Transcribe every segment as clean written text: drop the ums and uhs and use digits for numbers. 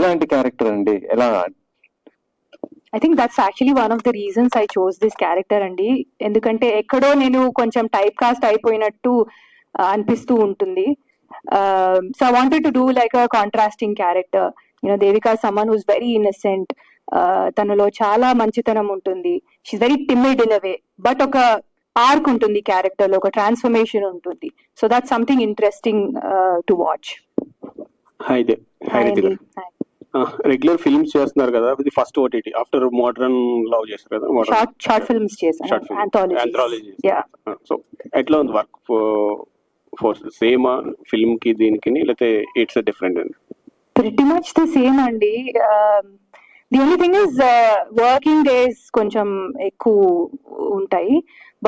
ఎలాంటి క్యారెక్టర్ అండి? ఎలా? I think that's actually one of the reasons I chose this character అండి. ఎందుకంటే ఎక్కడో నేను కొంచెం టైప్ కాస్ట్ అయిపోయినట్టు అనిపిస్తూ ఉంటుంది. So I wanted to do like a contrasting character. Devika is someone who's very innocent. తనలో చాలా మంచితనం ఉంటుంది. She's very timid in a way. But ఒక ఆర్క్ ఉంటుంది క్యారెక్టర్ లో, ఒక ట్రాన్స్ఫర్మేషన్ ఉంటుంది. So that's something interesting to watch. Hi Ritika. Regular films చేస్తున్నారు కదా, ఇది first OTT after modern love చేస్తారు కదా, షార్ట్ ఫిల్మ్స్ చేశాను, ఆంథాలజీ. సో ఎట్లా ఉంది వర్క్ ఫోర్? సేమ్ ఫిల్మ్ కి దీనికి, లేకపోతే it's different? Pretty much the same అండి. The only thing is working days కొంచెం ఎక్కువ ఉంటాయి.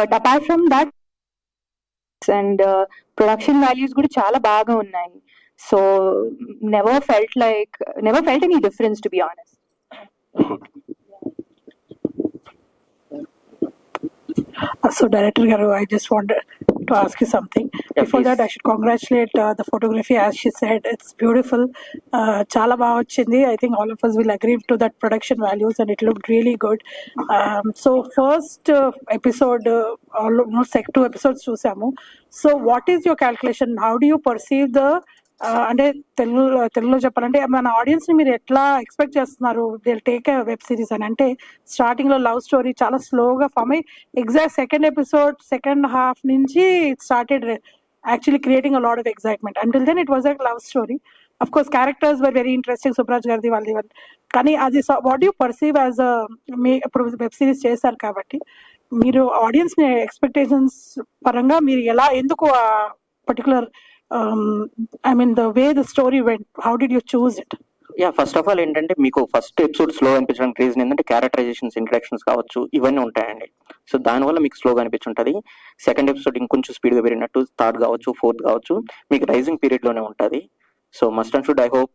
But apart from that and production values కూడా చాలా బాగా ఉన్నాయి. So never felt any difference, to be honest. So Director Garu, I just wanted to ask you something. Before that, I should congratulate the photography. As she said, it's beautiful. Chala baga vachindi. I think all of us will agree to that production values, and it looked really good. So first episode, almost 2 episodes chusamu. So what is your calculation? How do you perceive the అంటే తెలుగులో చెప్పాలంటే మన audience ని మీరు ఎట్లా expect చేస్తున్నారు? They take a web series అని అంటే స్టార్టింగ్ లో లవ్ స్టోరీ చాలా స్లోగా ఫామ్ అయ్యి ఎగ్జాక్ట్ సెకండ్ హాఫ్ నుంచి it started actually creating a lot of excitement. Until then it was a love story. Of course characters were very interesting, Subraj గారిది వాళ్ళది. కానీ అది వాట్ యూ పర్సీవ్ యాజ్ మీ ఇప్పుడు వెబ్ సిరీస్ చేశారు కాబట్టి మీరు ఆడియన్స్ ని ఎక్స్పెక్టేషన్స్ పరంగా మీరు ఎలా, ఎందుకు ఆ particular I mean the way the story went, how did you choose it? First of all ఏంటంటే మీకు ఫస్ట్ ఎపిసోడ్ స్లో అనిపించడానికి రీజన్ ఏంటంటే క్యారెక్టరైజేషన్స్, ఇంట్రడక్షన్స్ కావచ్చు, ఇవన్నీ ఉంటాయండి. సో దానివల్ల మీకు స్లోగా అనిపించుంటుంది. సెకండ్ ఎపిసోడ్ ఇంకొంచెం స్పీడ్గా పెరిగినట్టు, థర్డ్ కావచ్చు, ఫోర్త్ కావచ్చు, మీకు రైజింగ్ పీరియడ్ లోనే ఉంటుంది. So must and should I hope,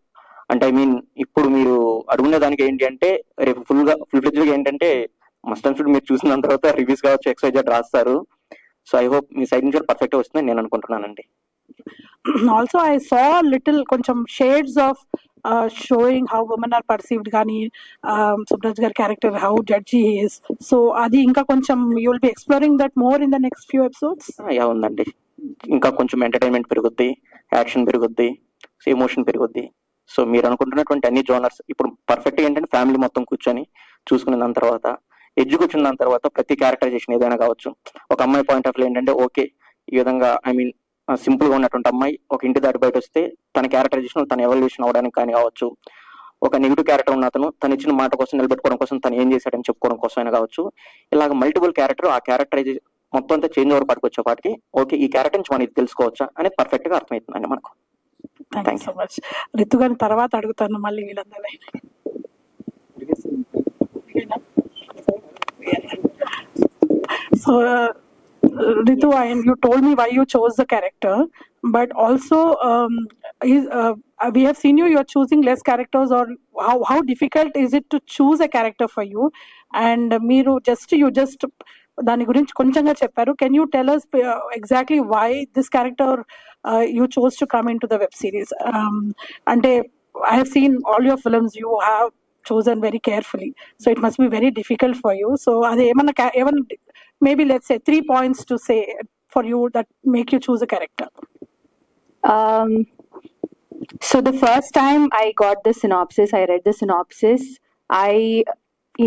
అంటే ఐ మీన్ ఇప్పుడు మీరు అడుగునే దానికి ఏంటి అంటే రేపు ఫుల్ ఫ్లెడ్జ్గా ఏంటంటే మస్ట్ అండ్ షుడ్ మీరు చూసిన తర్వాత రివ్యూస్ కావచ్చు, XYZ రాస్తారు. So I hope me side నుంచి పర్ఫెక్ట్ గా వస్తుందని నేను అనుకుంటున్నానండి. Also I saw little కొంచెం shades of showing how women are perceived గానీ సుబ్రాజ్ గారి character how judgy he is. So అది ఇంకా కొంచెం you will be exploring that more in the next few episodes. ఉందండి, ఇంకా కొంచెం ఎంటర్టైన్మెంట్ పెరుగుద్ది, యాక్షన్ పెరుగుద్ది, ఎమోషన్ పెరుగుద్ది. సో మీరు అనుకుంటున్నటువంటి అన్ని జోనర్స్ ఇప్పుడు పర్ఫెక్ట్ ఏంటంటే ఫ్యామిలీ మొత్తం కూర్చొని చూసుకున్న దాని తర్వాత, ఎడ్జ్ కూర్చున్న దాని తర్వాత ప్రతి క్యారెక్టరైజేషన్ ఏదైనా కావచ్చు. ఒక అమ్మాయి పాయింట్ ఆఫ్ వ్యూ ఏంటంటే ఓకే, ఈ విధంగా ఐ మీన్ సింపుల్ గా ఉన్నటువంటి అమ్మాయి ఒక ఇంటి దాటి బయట వస్తే తన క్యారెక్టరైజేషన్, తన ఎవల్యూషన్ అవడానికి కానీ కావచ్చు. ఒక నెగిటివ్ క్యారెక్టర్ ఉన్న అతను తన ఇచ్చిన మాట కోసం నిలబెట్టుకోవడం కోసం తను ఏం చేశాడని చెప్పుకోవడం కోసం అయినా కావచ్చు. ఇలాగ మల్టిపుల్ క్యారెక్టర్, ఆ క్యారెక్టరైజేషన్ మొత్తం అంతా చేంజ్ ఓవర్ పట్టుకొచ్చేపాటికి ఓకే ఈ క్యారెక్టర్ నుంచి మనం ఇది తెలుసుకోవచ్చా అనేది పర్ఫెక్ట్ గా అర్థమవుతుందండి మనకు. Thank you so much. Ritu గారిని తర్వాత అడుగుతాను మళ్ళీ వీళ్ళందరూ. So Ritu, you told me why you chose the character, but also we have seen you're choosing less characters, or how difficult is it to choose a character for you? And you just dani gurinchi konchanga chepparu. Can you tell us exactly why this character you chose to come into the web series? Ante I have seen all your films, you have chosen very carefully, so it must be very difficult for you. So ade even maybe let's say 3 points to say for you that make you choose a character. So the first time I got the synopsis, I read the synopsis, I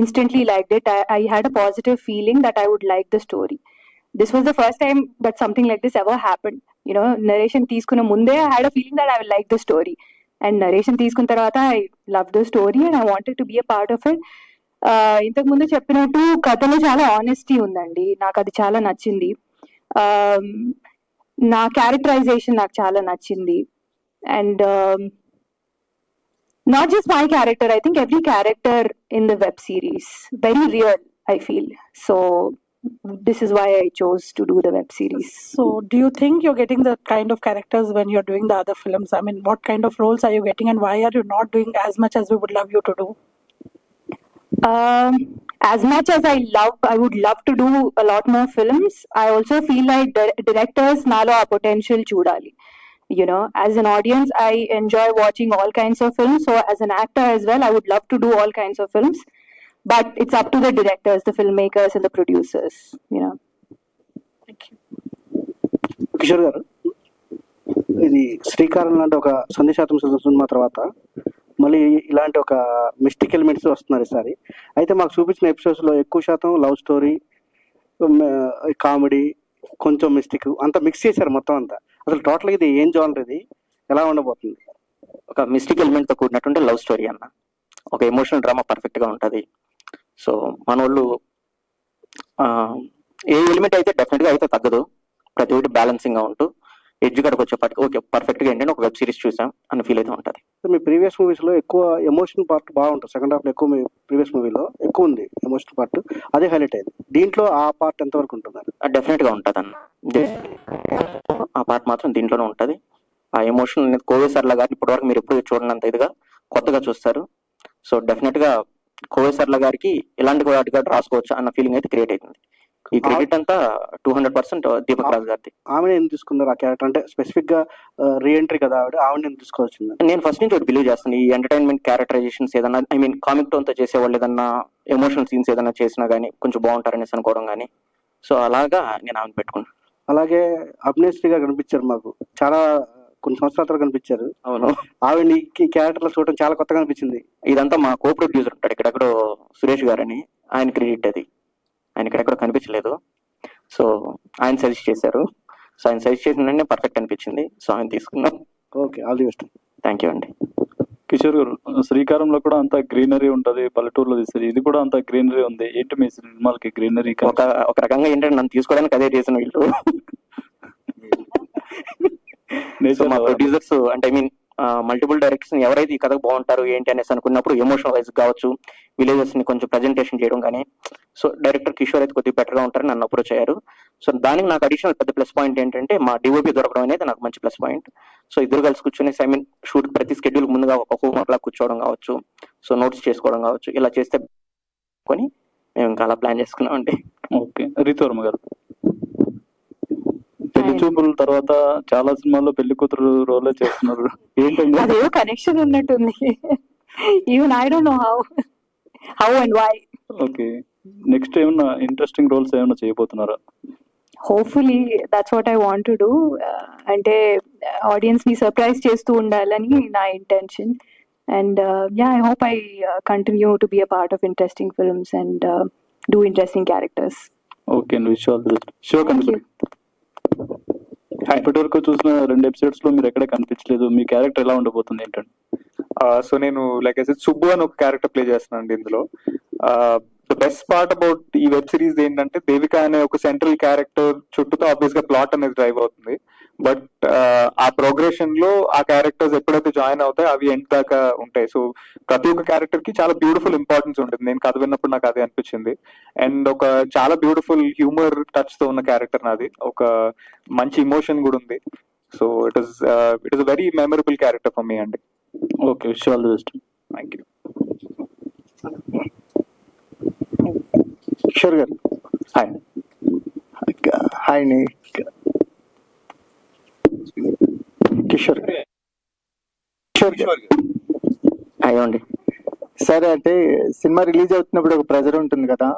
instantly liked it. I had a positive feeling that I would like the story. This was the first time that something like this ever happened. Narration తీసుకున్న ముందే I had a feeling that I would like the story, and narration తీసుకున్న తర్వాత I loved the story and I wanted to be a part of it. ఇంతకు ముందు చెప్పినట్టు కథలో చాలా honesty ఉందండి, నాకు అది చాలా నచ్చింది. నా క్యారెక్టరైజేషన్ నాకు చాలా నచ్చింది. And not just my character, I think every character in the web series very real I feel. So this is why I chose to do the web series. So do you think you're getting the kind of characters when you're doing the other films? I mean, what kind of roles are you getting, and why are you not doing as much as we would love you to do? As much as I would love to do a lot more films, I also feel like directors nalo a potential చూడాలి. You know, as an audience, I enjoy watching all kinds of films. So as an actor as well, I would love to do all kinds of films. But it's up to the directors, the filmmakers, and the producers. You know. Kishore గారు, ఇది శ్రీకారం లాంటి ఒక సందేశాత్మక cinema తర్వాత మళ్ళీ ఇలాంటి ఒక mystic elements వస్తున్నారు ఈసారి. అయితే మాకు చూపించిన ఎపిసోడ్స్ లో ఎక్కువ శాతం లవ్ స్టోరీ, కామెడీ, కొంచెం మిస్టిక్ అంతా మిక్స్ చేశారు మొత్తం అంతా. అసలు టోటల్ ఇది ఏం జానర్, ఇది ఎలా ఉండబోతుంది? ఒక మిస్టిక్ ఎలిమెంట్ తో కూడినటువంటి లవ్ స్టోరీ అన్న, ఒక ఎమోషనల్ డ్రామా పర్ఫెక్ట్ గా ఉంటది. సో మన వాళ్ళు ఏ ఎలిమెంట్ అయితే డెఫినెట్ గా అయితే తగ్గదు, ప్రతి ఒక్కటి బ్యాలెన్సింగ్ గా ఉంటూ ఎడ్జ్ కడకు వచ్చేపాటికి ఓకే పర్ఫెక్ట్ గా ఏంటంటే ఒక వెబ్ సిరీస్ చూసాం అన్న ఫీల్ అయితే ఉంటది. మీ ప్రీవియస్ మూవీస్ లో ఎక్కువ ఎమోషన్ పార్ట్ బాగుంటుంది, సెకండ్ హాఫ్ లో ఎక్కువ, మీ ప్రీవియస్ మూవీలో ఎక్కువ ఉంది ఎమోషనల్ పార్ట్, అదే హైలైట్ అయింది. దీంట్లో ఆ పార్ట్ ఎంత వరకు ఉంటుంది? డెఫినెట్ గా ఉంటది అన్న, ఆ పార్ట్ మాత్రం దీంట్లోనే ఉంటది. ఆ ఎమోషన్ అనేది కోవేసర్ల గారిని ఇప్పటివరకు మీరు ఎప్పుడు చూడనంత ఇదిగా కొత్తగా చూస్తారు. సో డెఫినెట్ గా కోవేసర్ల గారికి ఇలాంటి వాటిగా రాసుకోవచ్చు అన్న ఫీలింగ్ అయితే క్రియేట్ అవుతుంది. ఈ క్రెడిట్ అంతా 200% దీపక్ రాజ్ గారిది. ఆమెను ఎందుకు తీసుకున్నారు ఆ క్యారెక్టర్? అంటే స్పెసిఫిక్ గా రీఎంట్రీ కదా ఆవిడ ఎందుకు తీసుకోవాల్సింది? నేను ఫస్ట్ నుంచి ఒకటి బిలీవ్ చేస్తాను, ఈ ఎంటర్టైన్మెంట్ క్యారెక్టరైజేషన్స్ ఏదన్నా ఐ మీన్ కామిక్ టోన్ తో చేసేవాళ్ళు ఏదన్నా ఎమోషనల్ సీన్స్ ఏదన్నా చేసినా గానీ కొంచెం బాగుంటారనేసి అనుకోవడం కానీ, సో అలాగా నేను ఆమెను పెట్టుకున్నాను. అలాగే అభినేశ్రీ గారు కనిపించారు మాకు, చాలా కొన్ని సంవత్సరాల తర్వాత కనిపించారు. అవును, ఆవిడ ఈ క్యారెక్టర్ లో చూడటం చాలా కొత్తగా అనిపించింది. ఇదంతా మా కో ప్రొడ్యూసర్ ఉంటాడు ఇక్కడెక్కడో సురేష్ గారు అని, ఆయన క్రెడిట్ అది. ఆయన ఇక్కడెక్కడ కనిపించలేదు, సో ఆయన సజెస్ట్ చేశారు. సో ఆయన సజెస్ట్ చేసిన పర్ఫెక్ట్ అనిపించింది, సో ఆయన తీసుకున్నాం. Okay, all the best. Thank you అండి. కిషోర్ గారు, శ్రీకారంలో కూడా అంత గ్రీనరీ ఉంటది, పల్లెటూరులో తీస్తారు, ఇది కూడా అంత గ్రీనరీ ఉంది. ఏంటి మీ సినిమాలకి గ్రీనరీ? ఒక రకంగా ఏంటంటే నన్ను తీసుకోవడానికి అదే రీజన్ వీళ్ళు. మా ప్రొడ్యూసర్స్ అంటే ఐ మీన్ మల్టిపుల్ డైరెక్టర్స్ ఎవరైతే ఈ కథకు బాగుంటారు ఏంటి అనేసి అనుకున్నప్పుడు ఎమోషనల్ వైజ్ కావచ్చు, విలేజెస్ ని కొంచెం ప్రెజెంటేషన్ చేయడం కానీ, సో డైరెక్టర్ కిషోర్ అయితే కొద్దిగా బెటర్ గా ఉంటారని నన్ను అప్రోచ్ అయ్యారు. సో దానికి నాకు అడిషనల్ పెద్ద ప్లస్ పాయింట్ ఏంటంటే మా డిఓపి దొరకడం అనేది నాకు మంచి ప్లస్ పాయింట్. సో ఇద్దరు కలిసి కూర్చొని ఐ మీన్ షూట్ ప్రతి షెడ్యూల్ ముందుగా ఒక హోంవర్క్ లా కూర్చోవడం కావచ్చు, సో నోట్స్ చేసుకోవడం కావచ్చు, ఇలా చేస్తే కొని మేము ఇంకా అలా ప్లాన్ చేసుకున్నాం అండి. ఓకే, రితువర్మ గారు, పెళ్లి చూపుల తర్వాత చాలా సినిమాల్లో పెళ్లి కూతురు రోలే చేస్తున్నారు, ఏంటండి? అదేదో కనెక్షన్ ఉన్నట్టుంది. Even I don't know how and why. Okay, next ఏమన్నా ఇంట్రెస్టింగ్ రోల్స్ ఏమైనా చేయబోతున్నారా? Hopefully that's what I want to do. అంటే ఆడియన్స్ ని సర్ప్రైజ్ చేస్తూ ఉండాలని నా intention. And I hope I continue to be a part of interesting films and do interesting characters. Okay అండి, wish all the best. Shiva, ఇప్పటి వరకు చూసిన 2 episodes లో మీరు ఎక్కడ కనిపించలేదు, మీ క్యారెక్టర్ ఎలా ఉండబోతుంది ఏంటండి? సో నేను లైక్ ఐ సెడ్ సుబ్బు అని ఒక క్యారెక్టర్ ప్లే చేస్తున్నాను ఇందులో. ద బెస్ట్ పార్ట్ అబౌట్ ఈ వెబ్ సిరీస్ ఏంటంటే దేవిక అనే ఒక సెంట్రల్ క్యారెక్టర్ చుట్టూతో ఆబ్వియస్ గా ప్లాట్ అనేది డ్రైవ్ అవుతుంది. బట్ ఆ ప్రోగ్రెషన్ లో ఆ క్యారెక్టర్స్ ఎప్పుడైతే జాయిన్ అవుతాయి అవి ఎండ్ దాకా ఉంటాయి. సో ప్రతి ఒక్క క్యారెక్టర్ కి చాలా బ్యూటిఫుల్ ఇంపార్టెన్స్ ఉంటుంది. నేను కథ విన్నప్పుడు నాకు అదే అనిపించింది. అండ్ ఒక చాలా బ్యూటిఫుల్ హ్యూమర్ టచ్ తో ఉన్న క్యారెక్టర్ నాది, ఒక మంచి ఇమోషన్ కూడా ఉంది. So it is very memorable character for me అండి. Okay, wish all the best. Thank you. Kishore garu, hi అండి. కిషోర్ అయ్యండి. సరే, అంటే సినిమా రిలీజ్ అవుతున్నప్పుడు ఒక ప్రెజర్ ఉంటుంది కదా,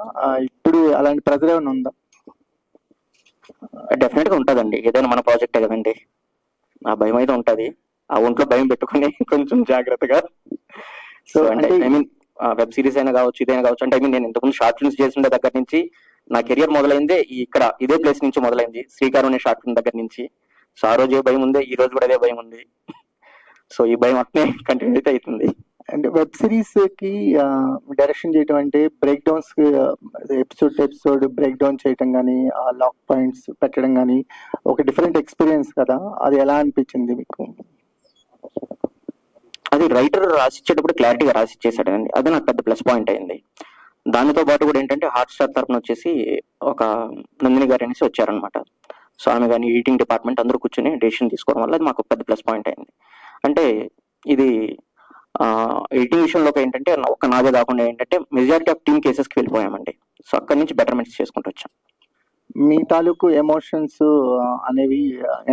ఇప్పుడు అలాంటి ప్రెజర్ ఏమైనా ఉందా? డెఫినెట్ గా ఉంటదండి, ఏదైనా మన ప్రాజెక్టే కదండి, ఆ భయం అయితే ఉంటది. ఆ ఒంట్లో భయం పెట్టుకుని కొంచెం జాగ్రత్తగా. సో అంటే ఐ మీన్ వెబ్ సిరీస్ అయినా కావచ్చు, ఇదైనా కావచ్చు. అంటే ఐ మీన్ నేను ఇంతకుముందు షార్ట్ ఫిల్మ్స్ చేస్తుండే దగ్గర నుంచి నా కెరియర్ మొదలైంది ఇక్కడ ఇదే ప్లేస్ నుంచి మొదలైంది, శ్రీకారం అనే షార్ట్ ఫిల్మ్ దగ్గర నుంచి. సో ఆ రోజు ఏ భయం ఉంది, ఈ రోజు కూడా అదే భయం ఉంది. సో ఈ భయం అట్నే కంటిన్యూ అయితే అవుతుంది. అంటే వెబ్ సిరీస్ కి డైరెక్షన్ చేయడం అంటే break downs, episode break down చేయటం కానీ, లాక్ పాయింట్స్ పెట్టడం కానీ ఒక డిఫరెంట్ ఎక్స్పీరియన్స్ కదా, అది ఎలా అనిపించింది మీకు? అది రైటర్ రాసిచ్చేటప్పుడు క్లారిటీగా రాసిచ్చేసాడండి, అది నాకు పెద్ద ప్లస్ పాయింట్ అయింది. దానితో పాటు కూడా ఏంటంటే హాట్ స్టార్ తరఫున వచ్చేసి ఒక నందిని గారు అనేసి వచ్చారనమాట. సో ఆమె కానీ ఎడిటింగ్ డిపార్ట్మెంట్ అందరూ కూర్చొని డెసిషన్ తీసుకోవడం వల్ల అది మాకు పెద్ద ప్లస్ పాయింట్ అయింది. అంటే ఇది ఎడిటింగ్ విషయంలోకి ఏంటంటే ఒక నాదే కాకుండా ఏంటంటే మెజారిటీ ఆఫ్ టీమ్ కేసెస్కి వెళ్ళిపోయామండి. సో అక్కడి నుంచి బెటర్మెంట్స్ చేసుకుంటూ వచ్చాం. మీ తాలూకు ఎమోషన్స్ అనేవి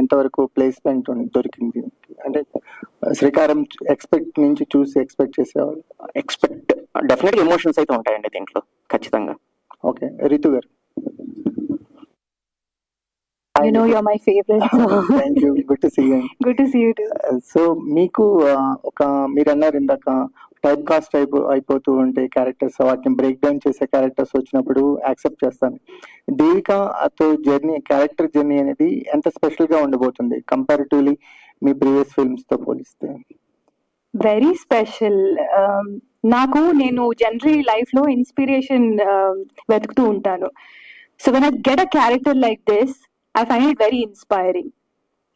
ఎంతవరకు ప్లేస్మెంట్ దొరికింది? అంటే శ్రీకారం ఎక్స్పెక్ట్ చేసేవాళ్ళు. డెఫినెట్గా ఎమోషన్స్ అయితే ఉంటాయండి దీంట్లో ఖచ్చితంగా. ఓకే, రితు గారు. You know you're my favorite. So thank you, good to see you. good to see you too. So మీకు మీరు అన్నారు ఇందాక టైప్ కాస్ట్ అయిపోతూ ఉంటే క్యారెక్టర్స్, వాటిని బ్రేక్ డౌన్ చేసే క్యారెక్టర్స్ వచ్చినప్పుడు యాక్సెప్ట్ చేస్తాను. దేవికతో క్యారెక్టర్ జర్నీ అనేది ఎంత స్పెషల్ గా ఉండబోతుంది కంపారిటివ్లీ మీ ప్రీవియస్ ఫిల్మ్స్ తో పోలిస్తే? Very special. నేను జనరల్ లైఫ్ లో ఇన్స్పిరేషన్ వెతుకుతూ ఉంటాను. So when I get a character like this, I find it very inspiring.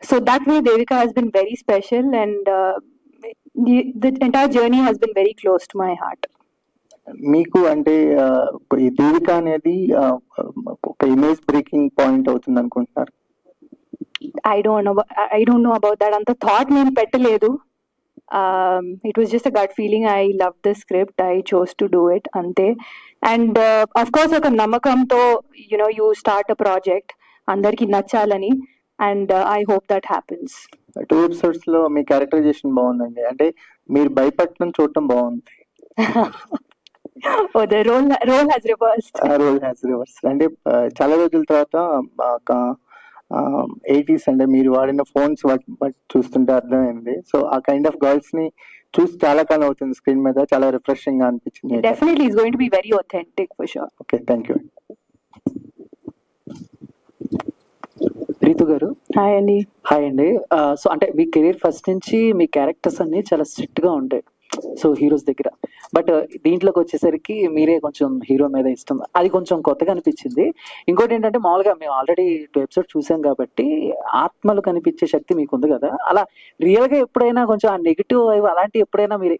So that way Devika has been very special, and the entire journey has been very close to my heart. మీకు అంటే ఈ దేవిక అనేది ఒక image breaking point అవుతుంది అనుకుంటున్నారు? I don't know about that. Anta thought nenu pettaledu. It was just a gut feeling. I loved the script. I chose to do it ante. And of course oka namakamto, you start a project అందరికి నచ్చాలని, and I hope that happens. 2 episodes లో మీ characterisation బాగుందండి. అంటే మీరు భయపడటం చూడటం బాగుంది. The role has reversed. Role has reverse. అంటే చాలా రోజుల తర్వాత ఒక 80s అంటే మీరు వాడిన ఫోన్స్ బట్టి చూస్తుంటే అర్థమైంది. సో ఆ కైండ్ ఆఫ్ గర్ల్స్ ని చూసి చాలా కాలం అవుతుంది స్క్రీన్ మీద. చాలా రిఫ్రెషింగ్ గా అనిపించింది. Definitely is going to be very authentic for sure. Okay, thank you. Ritu గారు. హాయ్ అండి. హాయ్ అండి. సో అంటే మీ కెరీర్ ఫస్ట్ నుంచి మీ క్యారెక్టర్స్ అన్ని చాలా స్ట్రిక్ట్ గా ఉంటాయి సో హీరోస్ దగ్గర. బట్ దీంట్లోకి వచ్చేసరికి మీరే కొంచెం హీరో మీద ఇష్టం, అది కొంచెం కొత్తగా అనిపించింది. ఇంకోటి ఏంటంటే మామూలుగా మేము ఆల్రెడీ 2 ఎపిసోడ్స్ చూసాం కాబట్టి ఆత్మలు కనిపించే శక్తి మీకు ఉంది కదా, అలా రియల్ గా ఎప్పుడైనా కొంచెం ఆ నెగిటివ్ అలాంటి ఎప్పుడైనా మీరు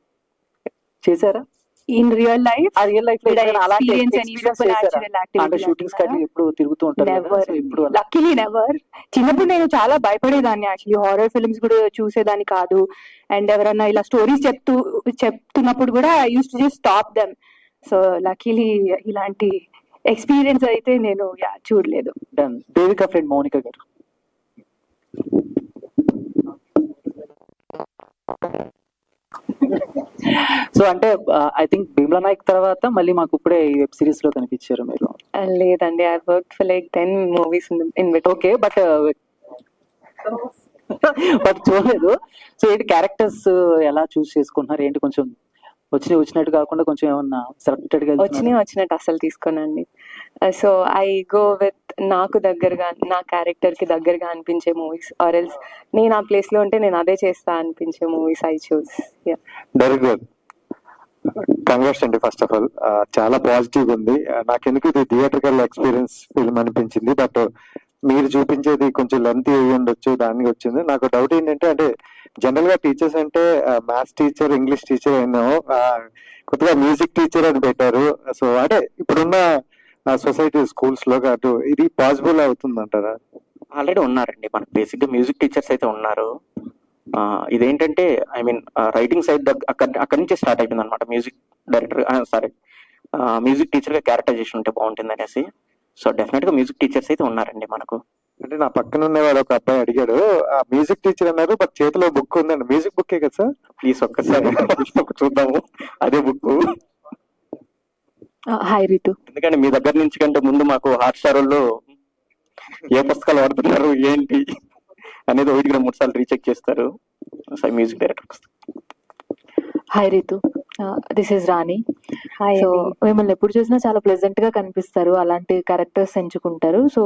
చేశారా? In real life, ఆ రియల్ లైఫ్ లో did I అలాంటి experience any supernatural activity అంటే షూటింగ్స్ కట్లి ఎప్పుడు తిరుగుతూ ఉంటారు కదా, నెవర్. so ఎప్పుడు అలా? Luckily never. చిన్నప్పుడు నేను చాలా భయపడేదాన్ని, యాక్చువల్లీ హారర్ ఫిల్మ్స్ కూడా చూసేదాన్ని కాదు. అండ్ ఎవరన్నా ఇలా స్టోరీస్ చెప్తున్నప్పుడు కూడా I use to just stop them. So luckily ఇలాంటి ఎక్స్పీరియన్స్ అయితే నేను చూడలేదు. డన్. దేవిక ఫ్రెండ్ మౌనిక గారు. సో అంటే ఐ థింక్ భీమ్లా నాయక్ తర్వాత మళ్ళీ మాకు ఇప్పుడే ఈ వెబ్ సిరీస్ లో కనిపించారు మీరు. లేదండి, I work for like 10 movies in between. Okay, but చూడలేదు. సో ఏంటి క్యారెక్టర్స్ ఎలా చూస్ చేసుకుంటున్నారు ఏంటి? కొంచెం వచ్చినట్టు కాకుండా కొంచెం ఏమన్నా సెలెక్టెడ్ గా వచ్చినట్టు అసలు తీసుకోనండి. సో ఐ గో విత్ నాకు దగ్గరగా, నా క్యారెక్టర్ కి దగ్గరగా అనిపించే మూవీస్, ఆర్ ఎల్స్ నేను ఆ ప్లేస్ లో ఉంటే నేను అదే చేస్తా అనిపించే movies I choose. Director congrats అండి. ఫస్ట్ ఆఫ్ ఆల్ చాలా పాజిటివ్ ఉంది. నాకెందుకు ఇది థియేటర్కల్ ఎక్స్పీరియన్స్ ఫిల్మ్ అనిపించింది. బట్ మీరు చూపించేది కొంచెం లెంత్ అయ్యి ఉండొచ్చు, దానికి వచ్చింది. నాకు డౌట్ ఏంటంటే, అంటే జనరల్ గా టీచర్స్ అంటే మ్యాథ్స్ టీచర్, ఇంగ్లీష్ టీచర్ అయినా కొత్తగా మ్యూజిక్ టీచర్ అని పెట్టారు. సో అంటే ఇప్పుడున్న సొసైటీ స్కూల్స్ లో అటు ఇది పాసిబుల్ అవుతుంది అంటారా? ఆల్రెడీ ఉన్నారండి మనకు బేసిక్ గా మ్యూజిక్ టీచర్స్ అయితే ఉన్నారు. ఇదేంటంటే ఐ మీన్ రైటింగ్ సైడ్ అక్కడి నుంచే స్టార్ట్ అయిపోయింది అనమాట. మ్యూజిక్ డైరెక్టర్ మ్యూజిక్ టీచర్ గా క్యారెక్టరైజేషన్ ఉంటే బాగుంటుంది అనేసి. సో డెఫినెట్ గా మ్యూజిక్ టీచర్స్ అయితే ఉన్నారండి మనకు. అంటే నా పక్కన ఉన్నవాడు ఒక అబ్బాయి అడిగాడు, ఆ మ్యూజిక్ టీచర్ అన్నారు, బట్ చేతిలో బుక్ ఉందండి. మ్యూజిక్ బుక్కే కదా సార్? ప్లీజ్ ఒక్కసారి చూద్దాము అదే బుక్. హాయ్ రితు. ఎందుకంటే మీ దగ్గర నుంచి కంటే ముందు మాకు హాట్ స్టార్ వాళ్ళు ఏ పుస్తకాలు వాడుతున్నారు ఏంటి అనేది 1-3 సార్లు రీచెక్ చేస్తారు. Music director. Hi Ritu, this is Rani. Hi. So మిమ్మల్ని ఎప్పుడు చూసినా చాలా ప్లెజెంట్ గా కనిపిస్తారు, అలాంటి క్యారెక్టర్స్ ఎంచుకుంటారు. సో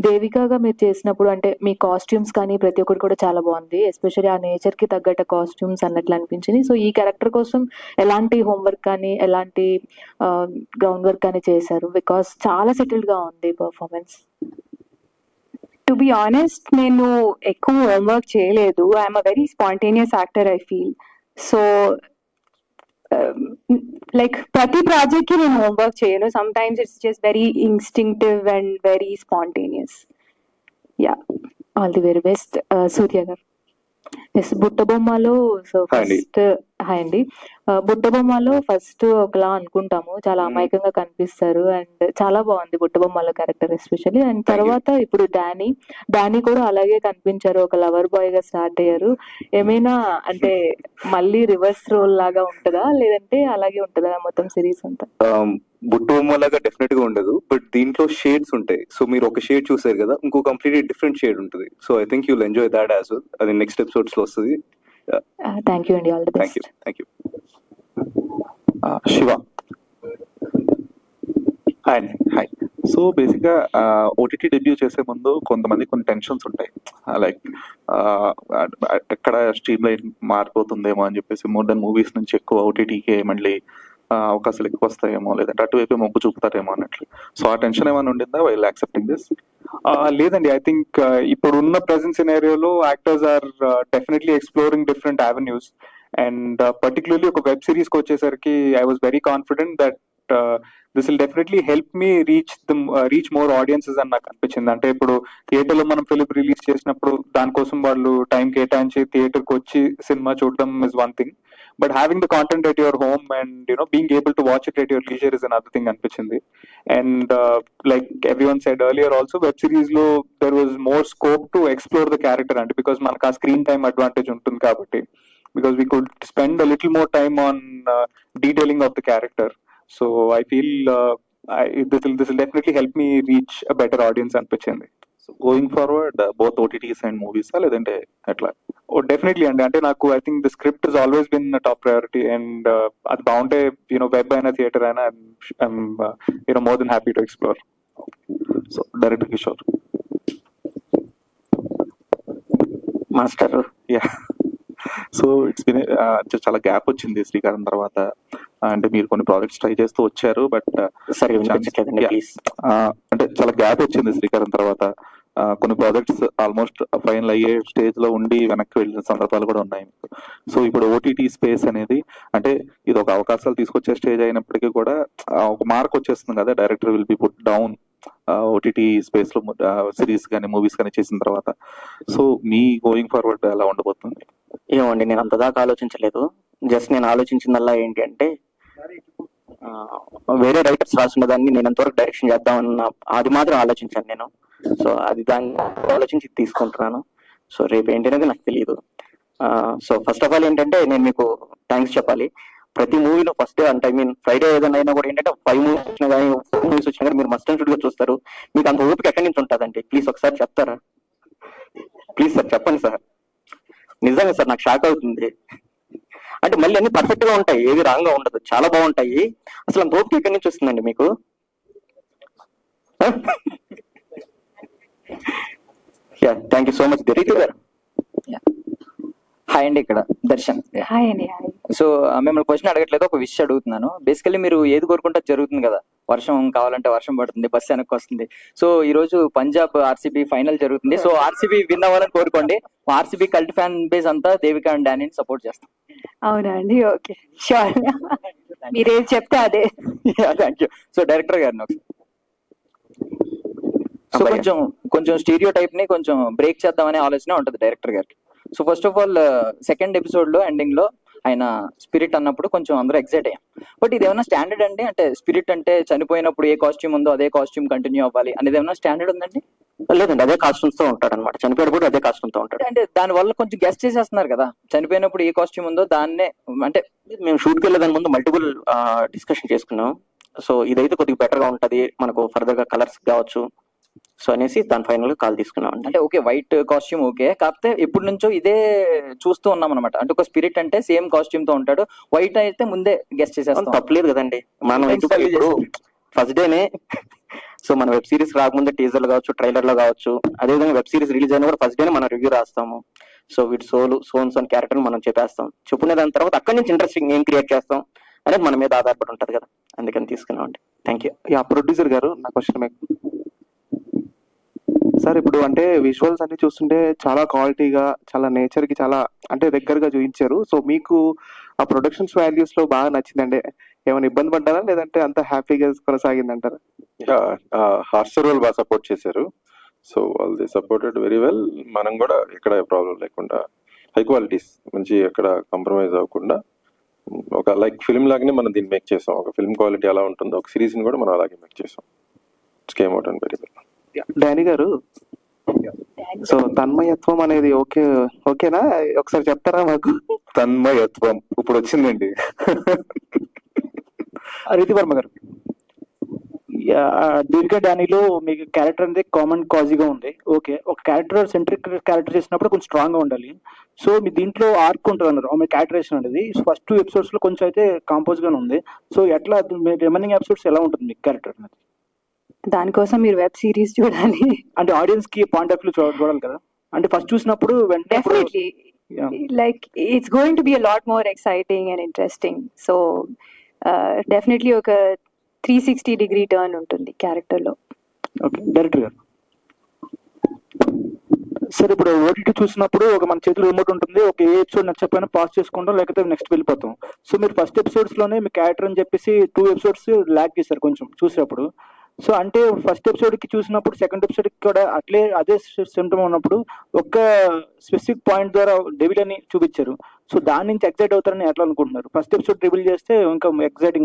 దేవికగా మీరు చేసినప్పుడు అంటే మీ కాస్ట్యూమ్స్ కానీ ప్రతి ఒక్కటి కూడా చాలా బాగుంది, ఎస్పెషల్లీ ఆ నేచర్ కి తగ్గట్టు కాస్ట్యూమ్స్ అన్నట్లు అనిపించింది. సో ఈ క్యారెక్టర్ కోసం ఎలాంటి హోంవర్క్ కానీ ఎలాంటి గ్రౌండ్ వర్క్ కానీ చేశారు? బికాస్ చాలా సెటిల్డ్ గా ఉంది పర్ఫార్మెన్స్. టు బి ఆనెస్ట్, నేను ఎక్కువ హోంవర్క్ చేయలేదు. I'm a very spontaneous actor, I feel. So like ప్రతి ప్రాజెక్ట్ కి నేను హోంవర్క్ చేయను. Sometimes it's just very instinctive and very spontaneous. Yeah, all the very best. Surya garu. Yes బుట్టబొమ్మలో so hi అండి. First hi అండి. బుట్టబొమ్మలో first ఒకలా అనుకుంటాము, చాలా అమాయకంగా కనిపిస్తారు అండ్ చాలా బాగుంది బుట్టబొమ్మలో క్యారెక్టర్ ఎస్పెషల్లీ. అండ్ తర్వాత ఇప్పుడు డానీ కూడా అలాగే కనిపించారు, ఒక లవర్ బాయ్ గా స్టార్ట్ అయ్యారు. ఏమైనా అంటే మళ్ళీ రివర్స్ రోల్ లాగా ఉంటుందా లేదంటే అలాగే ఉంటుందా మొత్తం సిరీస్ అంతా? బుట్టు బొమ్మలాగా డెఫినెట్ గా ఉండదు, బట్ దీంట్లో షేడ్స్ ఉంటాయి. సో మీరు ఒక షేడ్ చూసారు కదా, ఇంకో కంప్లీట్లీ డిఫరెంట్ షేడ్ ఉంటుంది. So I think you'll enjoy that as well. అది నెక్స్ట్ ఎపిసోడ్స్ లో వస్తుంది. థ్యాంక్ యూ అండి, all the thank you. Best. Thank you. Shiva. Hi. Hi. So basic గా ఓటీటీ డెబ్యూ చేసే ముందు కొంతమంది కొన్ని టెన్షన్స్ ఉంటాయి, లైక్ ఎక్కడ స్ట్రీమ్ లైన్ మారిపోతుందేమో అని చెప్పేసి, మోర్ దెన్ మూవీస్ నుంచి ఎక్కువ ఓటీటీకి మళ్ళీ అవకాశాలు ఎక్కువ వస్తాయేమో, లేదంటే అటువైపు మొగ్గు చూపుతారేమో అన్నట్లు. సో ఆ టెన్షన్ ఏమైనా ఉండిందా వైల్ యాక్సెప్టింగ్ దిస్? లేదండి, ఐ థింక్ ఇప్పుడు ఉన్న ప్రెసెంట్ సినారియోలో actors are definitely exploring different avenues. And particularly ఒక వెబ్ సిరీస్ కి వచ్చేసరికి I was very confident that this will definitely help me reach more audiences అని నాకు అనిపించింది. అంటే ఇప్పుడు థియేటర్ లో మనం ఫిలిం రిలీజ్ చేసినప్పుడు దానికోసం వాళ్ళు టైం కేటాయించి థియేటర్ కి వచ్చి సినిమా చూడడం is one thing, but having the content at your home and being able to watch it at your leisure is another thing అనిపించింది. And like everyone said earlier also, web series లో there was more scope to explore the character, అంటే because మనకు ఆ screen time advantage ఉంటుంది కాబట్టి, because we could spend a little more time on detailing of the character. So I feel this will definitely help me reach a better audience అనిపించింది. So going forward both OTTs and movies లేదంటే ఎట్లా? Oh definitely అండి, అంటే నాకు I think the script is always been top priority. And అది బాగుంటే web అయినా theatre అయినా I'm more than happy to explore. So director Kishore. Master. Yeah. So it's been చాలా గ్యాప్ వచ్చింది శ్రీకారం తర్వాత. అంటే మీరు కొన్ని ప్రాజెక్ట్స్ ట్రై చేస్తూ వచ్చారు, బట్ సరే వినిపించట్లేదండి ప్లీజ్. అంటే చాలా గ్యాప్ వచ్చింది శ్రీకారం తర్వాత. కొన్ని ప్రాజెక్ట్స్ ఆల్మోస్ట్ ఫైనల్ అయ్యే స్టేజ్ లో ఉండి వెనక్కి వెళ్ళిన సందర్భాలు కూడా ఉన్నాయి. సో ఇప్పుడు ఓటీటీ స్పేస్ అనేది అంటే ఇది ఒక అవకాశాలు తీసుకొచ్చే స్టేజ్ అయినప్పటికీ కూడా ఒక మార్క్ వచ్చేస్తుంది కదా, director will be put down OTT space లో సిరీస్ కానీ మూవీస్ కానీ చేసిన తర్వాత. సో మీ గోయింగ్ ఫార్వర్డ్ ఎలా ఉండబోతుంది? ఏమండి, నేను అంత దాకా ఆలోచించలేదు. జస్ట్ నేను ఆలోచించిందల్లా ఏంటి అంటే, వేరే రైటర్స్ రాసిన దాన్ని నేను ఎంతవరకు డైరెక్షన్ చేద్దామన్న అది మాత్రం ఆలోచించాను నేను. సో అది దాన్ని ఆలోచించి తీసుకుంటున్నాను. సో రేపు ఏంటి అనేది నాకు తెలియదు. సో ఫస్ట్ ఆఫ్ ఆల్ ఏంటంటే నేను మీకు థ్యాంక్స్ చెప్పాలి. ప్రతి మూవీలో ఫస్ట్ డే అంటే ఫ్రైడే ఏదైనా అయినా కూడా ఏంటంటే 5 మూవీస్ వచ్చినా కానీ 4 మూవీస్ వచ్చినా కానీ మీరు మస్ట్ అండ్ షుడ్ గా చూస్తారు. మీకు అంత ఓపిక ఎక్కడి నుంచి ఉంటుందండి? ప్లీజ్ ఒకసారి చెప్తారా? ప్లీజ్ సార్ చెప్పండి సార్. నిజంగా సార్ నాకు షాక్ అవుతుంది. అంటే మళ్ళీ అన్ని పర్ఫెక్ట్ గా ఉంటాయి, ఏవి రాంగ్ గా ఉండదు, చాలా బాగుంటాయి. అసలు అంత ఓపిక ఎక్కడి నుంచి వస్తుందండి మీకు? Yeah, thank you so much Dhriti garu. Hi అండి, ఇక్కడ దర్శన్. హాయ్ అండి. హాయ్. సో మిమ్మల్ని క్వశ్చన్ అడగట్లేదు, ఒక విషయం అడుగుతున్నాను. బేసికలీ మీరు ఏది కోరుకుంటే జరుగుతుంది కదా, వర్షం కావాలంటే వర్షం పడుతుంది, బస్సు వెనక్కి వస్తుంది. సో ఈ రోజు పంజాబ్ ఆర్సీబీ ఫైనల్ జరుగుతుంది. సో ఆర్సీబీ విన్ అవ్వాలని కోరుకోండి. ఆర్సీబీ కల్ట్ ఫ్యాన్ బేస్ అంతా దేవిక అండ్ డానీని సపోర్ట్ చేస్తాం. అవునా అండి, ఓకే షూర్. మీరేం చెప్తే అదే. Thank you. సో డైరెక్టర్ గారిని సో కొంచెం స్టీరియో టైప్ ని కొంచెం బ్రేక్ చేద్దామనే ఆలోచన ఉంటుంది డైరెక్టర్ గారికి. So first of all second episode లో ఎండింగ్ లో ఆయన స్పిరిట్ అన్నప్పుడు కొంచెం అందరూ ఎక్సైట్ అయ్యాం. బట్ ఇది ఏమైనా స్టాండర్డ్ అండి? అంటే స్పిరిట్ అంటే చనిపోయినప్పుడు ఏ కాస్ట్యూమ్ ఉందో అదే కాస్ట్యూమ్ కంటిన్యూ అవ్వాలి అనేది ఏమైనా స్టాండర్డ్ ఉందండి? లేదండి, అదే కాస్ట్యూమ్స్ తో ఉంటాడు అనమాట. చనిపోయినప్పుడు అదే కాస్ట్యూమ్ తో ఉంటాడు. అంటే దాని వల్ల కొంచెం గెస్ట్ చేసేస్తున్నారు కదా, చనిపోయినప్పుడు ఏ కాస్ట్యూమ్ ఉందో దాన్నే. అంటే మేము షూట్కి వెళ్ళేదాని ముందు మల్టిపుల్ డిస్కషన్ చేసుకున్నాం. సో ఇదైతే కొద్దిగా బెటర్ గా ఉంటది మనకు, ఫర్దర్ గా కలర్స్ కావచ్చు. సో అనేసి దాని ఫైనల్ గా కాల్ తీసుకున్నాం. అంటే ఓకే, వైట్ కాస్ట్యూమ్ ఓకే, కాకపోతే ఎప్పటి నుంచో ఇదే చూస్తూ ఉన్నాం అనమాట. అంటే ఒక స్పిరిట్ అంటే సేమ్ కాస్ట్యూమ్ తో ఉంటాడు, వైట్ అయితే ముందే గెస్ట్ చేసేస్తాం. తప్పలేదు కదండి, మనం ఇప్పుడు ఫస్ట్ డేనే. సో మన వెబ్ సిరీస్ రాకముందే టీజర్ కావచ్చు, ట్రైలర్ లో కావచ్చు, అదేవిధంగా వెబ్ సిరీస్ రిలీజ్ అయినా కూడా ఫస్ట్ డేనే మనం రివ్యూ రాస్తాము. సో వీటి సోన్స్ అని క్యారెక్టర్ మనం చెప్పేస్తాం. చెప్పుకునే దాని తర్వాత అక్కడి నుంచి ఇంట్రెస్టింగ్ ఏం క్రియేట్ చేస్తాం అనేది మన మీద ఆధారపడి ఉంటది కదా, అందుకని తీసుకున్నామండి. Thank you. యా, ప్రొడ్యూసర్ గారు నా క్వశ్చన్ మీకు సార్. ఇప్పుడు అంటే విజువల్స్ అన్ని చూస్తుంటే చాలా క్వాలిటీగా, చాలా నేచర్ కి చాలా అంటే దగ్గరగా చూపించారు. సో మీకు ఆ ప్రొడక్షన్స్ వాల్యూస్ లో బాగా నచ్చిందంటే ఏమైనా ఇబ్బంది పడ్డారా, లేదంటే అంత హ్యాపీగా కొనసాగిందంటారా? హార్సర్ వాళ్ళు బాగా సపోర్ట్ చేశారు. సో వాళ్ళు సపోర్టెడ్ వెరీ వెల్. మనం కూడా ఎక్కడ ప్రాబ్లం లేకుండా హై క్వాలిటీస్ మంచి ఎక్కడ కాంప్రమైజ్ అవ్వకుండా ఒక లైక్ ఫిల్మ్ లాగానే మనం దీన్ని మేక్ చేసాం. ఒక ఫిల్మ్ క్వాలిటీ ఎలా ఉంటుందో ఒక సిరీస్ ని కూడా మనం అలాగే మేక్ చేసాం. It's came out and very well. Danny గారు, సో తన్మయత్వం అనేది ఓకేనా? ఒకసారి చెప్తారా మాకు? తన్మయత్వం ఇప్పుడు వచ్చిందండి. రీతి వర్మ గారు, దీర్ఘ డానీలో మీకు క్యారెక్టర్ అనేది కామన్ కాజీగా ఉంది. ఓకే, ఒక క్యారెక్టర్ సెంట్రిక్ క్యారెక్టర్ చేసినప్పుడు కొంచెం స్ట్రాంగ్ గా ఉండాలి. సో మీ దీంట్లో ఆర్క్ ఉంటుంది అన్నారు, ఆమె క్యారెక్టరేషన్ అనేది ఫస్ట్ 2 ఎపిసోడ్స్ లో కొంచెం అయితే కాంపోజ్ గానే ఉంది. సో ఎట్లా రిమైనింగ్ ఎపిసోడ్స్ ఎలా ఉంటుంది మీ క్యారెక్టర్ అనేది? దానికోసం మీరు వెబ్ సిరీస్ చూడాలి. అంటే ఆడియన్స్ కి పాయింట్ ఆఫ్ వ్యూ చూడాలి కదా, అంటే ఫస్ట్ చూసినప్పుడు వెంటనే definitely like it's going to be a lot more exciting and interesting. So definitely ఒక 360-degree turn ఉంటుంది క్యారెక్టర్ లో. ఓకే, డైరెక్టర్ గారు సార్, ఇప్పుడు ఓటీటీ చూసినప్పుడు ఒక మన చేతిలో రిమోట్ ఉంటుంది, ఒక ఏ ఎపిసోడ్ నచ్చకపోయినా పాస్ చేసుకుంటాం, లేకపోతే నెక్స్ట్ వెళ్ళిపోతాం. సో మీరు ఫస్ట్ ఎపిసోడ్స్ లోనే మీ క్యారెక్టర్ అని చెప్పేసి 2 ఎపిసోడ్స్ ల్యాక్ చేశారు కొంచెం చూసేటప్పుడు. సో అంటే ఫస్ట్ ఎపిసోడ్ కి చూసినప్పుడు సెకండ్ ఎపిసోడ్ కి కూడా అదే సిమ్టమ్ ఉన్నప్పుడు ఒక స్పెసిఫిక్ పాయింట్ ద్వారా డెవిల్ అని చూపించారు. సో దాని నుంచి ఎగ్జైట్ అవుతారని ఎట్లా అనుకుంటున్నారు? ఫస్ట్ ఎపిసోడ్ రివీల్ చేస్తే ఇంకా ఎగ్జైటింగ్